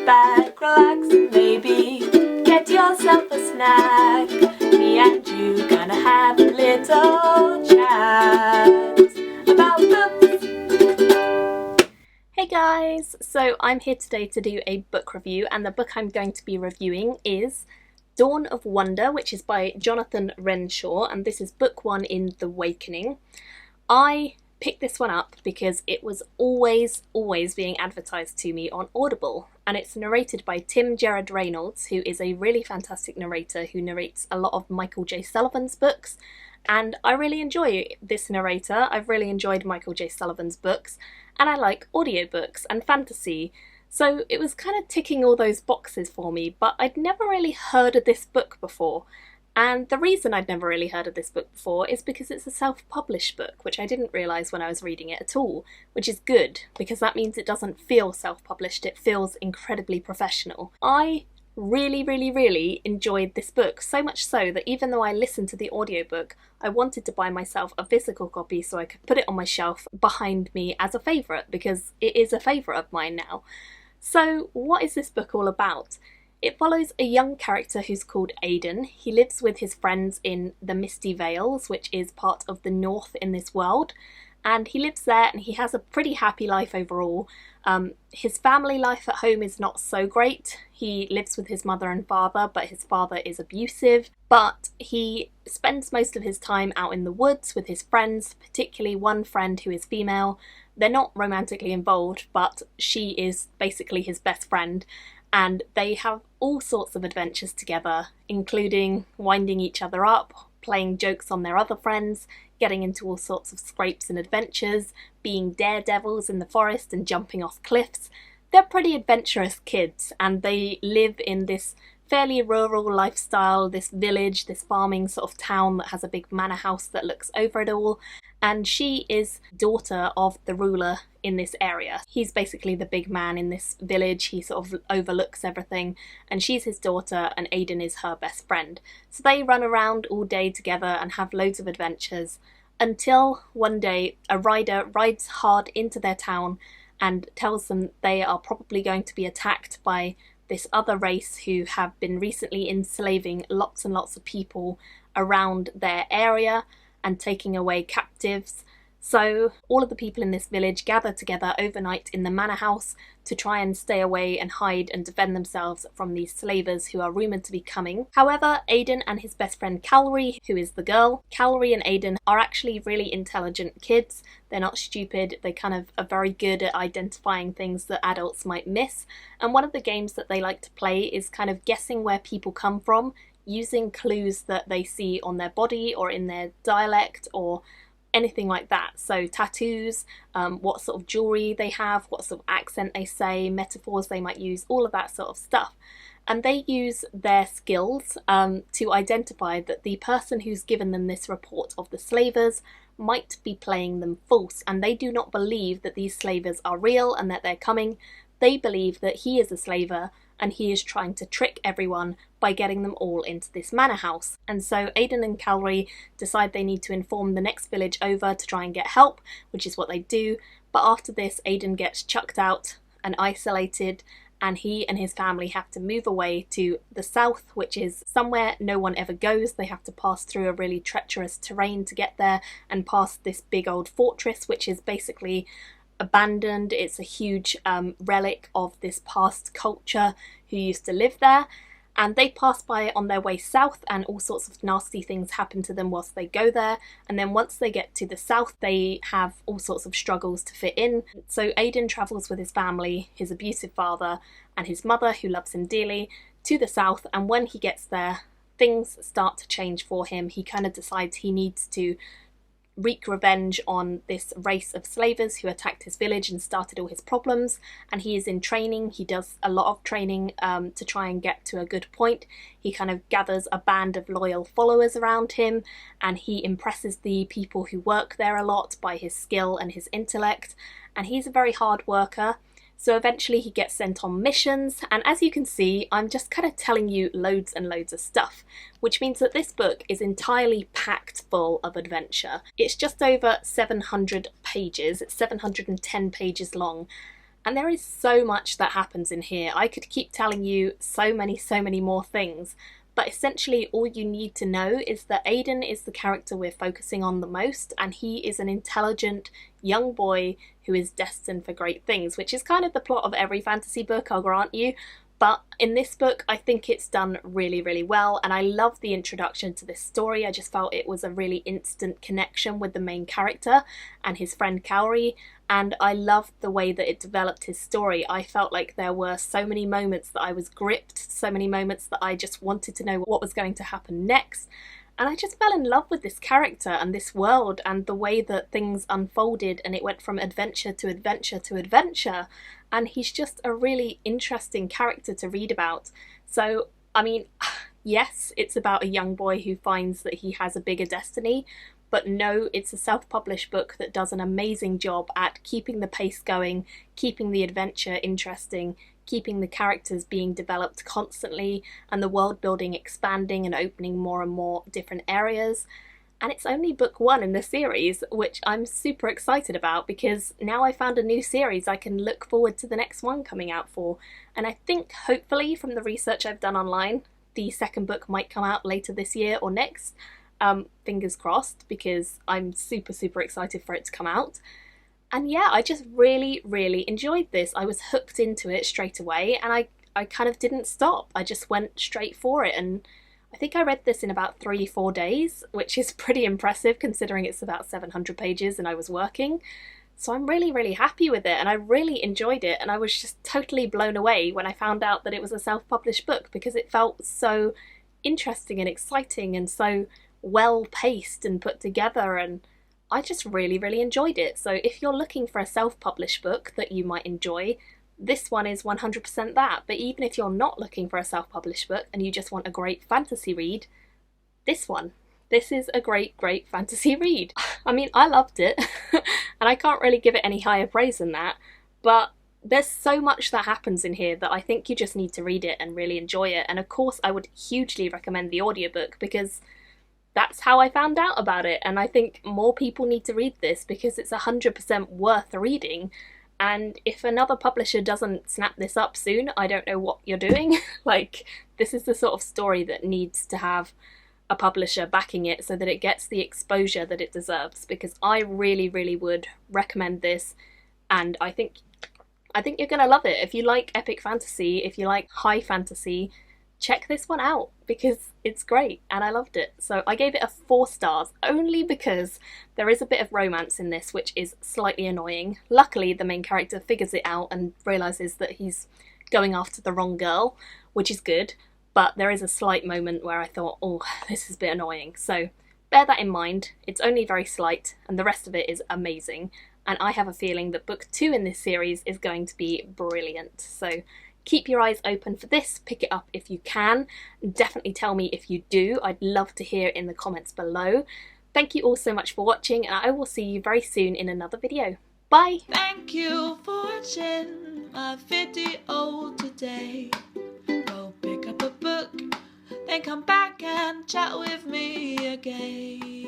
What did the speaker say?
back, relax, and maybe get yourself a snack. Me and you gonna have a little chat about books. Hey guys! So I'm here today to do a book review, and the book I'm going to be reviewing is Dawn of Wonder, which is by Jonathan Renshaw, and this is book 1 in The Wakening. I picked this one up because it was always being advertised to me on Audible, and it's narrated by Tim Gerard Reynolds, who is a really fantastic narrator who narrates a lot of Michael J. Sullivan's books, and I really enjoy this narrator. I've really enjoyed Michael J. Sullivan's books, and I like audiobooks and fantasy, so it was kind of ticking all those boxes for me, but I'd never really heard of this book before. And the reason I'd never really heard of this book before is because it's a self-published book, which I didn't realise when I was reading it at all, which is good, because that means it doesn't feel self-published, it feels incredibly professional. I really enjoyed this book, so much so that even though I listened to the audiobook, I wanted to buy myself a physical copy so I could put it on my shelf behind me as a favourite, because it is a favourite of mine now. So what is this book all about? It follows a young character who's called Aidan. He lives with his friends in the Misty Vales, which is part of the north in this world, and he lives there and he has a pretty happy life overall. His family life at home is not so great. He lives with his mother and father, but his father is abusive. But he spends most of his time out in the woods with his friends, particularly one friend who is female. They're not romantically involved, but she is basically his best friend. And they have all sorts of adventures together, including winding each other up, playing jokes on their other friends, getting into all sorts of scrapes and adventures, being daredevils in the forest and jumping off cliffs. They're pretty adventurous kids, and they live in this fairly rural lifestyle, this village, this farming sort of town that has a big manor house that looks over it all. And she is daughter of the ruler in this area. He's basically the big man in this village. He sort of overlooks everything, and she's his daughter, and Aidan is her best friend. So they run around all day together and have loads of adventures until one day a rider rides hard into their town and tells them they are probably going to be attacked by this other race who have been recently enslaving lots and lots of people around their area and taking away captives. So all of the people in this village gather together overnight in the manor house to try and stay away and hide and defend themselves from these slavers who are rumoured to be coming. However, Aidan and his best friend Calry, who is the girl, Calry and Aidan are actually really intelligent kids. They're not stupid, they kind of are very good at identifying things that adults might miss. And one of the games that they like to play is kind of guessing where people come from, using clues that they see on their body or in their dialect or anything like that. So tattoos, what sort of jewellery they have, what sort of accent they say, metaphors they might use, all of that sort of stuff. And they use their skills to identify that the person who's given them this report of the slavers might be playing them false, and they do not believe that these slavers are real and that they're coming. They believe that he is a slaver and he is trying to trick everyone by getting them all into this manor house. And so Aidan and Calry decide they need to inform the next village over to try and get help, which is what they do. But after this, Aidan gets chucked out and isolated, and he and his family have to move away to the south, which is somewhere no one ever goes. They have to pass through a really treacherous terrain to get there and past this big old fortress, which is basically abandoned. It's a huge relic of this past culture who used to live there, and they pass by it on their way south, and all sorts of nasty things happen to them whilst they go there. And then once they get to the south, they have all sorts of struggles to fit in. So Aidan travels with his family, his abusive father and his mother, who loves him dearly, to the south, and when he gets there, things start to change for him. He kind of decides he needs to wreak revenge on this race of slavers who attacked his village and started all his problems, and he is in training. He does a lot of training to try and get to a good point. He kind of gathers a band of loyal followers around him, and he impresses the people who work there a lot by his skill and his intellect, and he's a very hard worker. So eventually he gets sent on missions, and as you can see, I'm just kind of telling you loads and loads of stuff, which means that this book is entirely packed full of adventure. It's just over 700 pages, it's 710 pages long, And there is so much that happens in here. I could keep telling you so many more things, but essentially all you need to know is that Aidan is the character we're focusing on the most, and he is an intelligent young boy who is destined for great things, which is kind of the plot of every fantasy book, I'll grant you. But in this book, I think it's done really well, and I love the introduction to this story. I just felt it was a really instant connection with the main character and his friend Cowrie, and I loved the way that it developed his story. I felt like there were so many moments that I was gripped, so many moments that I just wanted to know what was going to happen next. And I just fell in love with this character and this world and the way that things unfolded, and it went from adventure to adventure to adventure. And he's just a really interesting character to read about. So, I mean, yes, it's about a young boy who finds that he has a bigger destiny, but no, it's a self-published book that does an amazing job at keeping the pace going, keeping the adventure interesting, keeping the characters being developed constantly, and the world building expanding and opening more and more different areas. And it's only book 1 in the series, which I'm super excited about, because now I found a new series I can look forward to the next one coming out for. And I think, hopefully, from the research I've done online, the second book might come out later this year or next. Fingers crossed, because I'm super excited for it to come out. And yeah, I just really enjoyed this. I was hooked into it straight away, and I kind of didn't stop. I just went straight for it, and I think I read this in about 3-4 days, which is pretty impressive considering it's about 700 pages and I was working. So I'm really happy with it, and I really enjoyed it, and I was just totally blown away when I found out that it was a self-published book, because it felt so interesting and exciting and so well paced and put together, and I just really enjoyed it. So if you're looking for a self-published book that you might enjoy, this one is 100% that. But even if you're not looking for a self-published book and you just want a great fantasy read, this is a great fantasy read. I mean, I loved it and I can't really give it any higher praise than that, but there's so much that happens in here that I think you just need to read it and really enjoy it. And of course I would hugely recommend the audiobook, because that's how I found out about it, and I think more people need to read this because it's 100% worth reading. And if another publisher doesn't snap this up soon, I don't know what you're doing. Like, this is the sort of story that needs to have a publisher backing it so that it gets the exposure that it deserves, because I really would recommend this, and I think you're gonna love it. If you like epic fantasy, if you like high fantasy, check this one out, because it's great and I loved it. So I gave it a 4 stars, only because there is a bit of romance in this which is slightly annoying. Luckily the main character figures it out and realises that he's going after the wrong girl, which is good, but there is a slight moment where I thought, oh, this is a bit annoying. So bear that in mind. It's only very slight, and the rest of it is amazing, and I have a feeling that book 2 in this series is going to be brilliant. So keep your eyes open for this, pick it up if you can. Definitely tell me if you do. I'd love to hear in the comments below. Thank you all so much for watching, and I will see you very soon in another video. Bye! Thank you for watching my video today. Go pick up a book, then come back and chat with me again.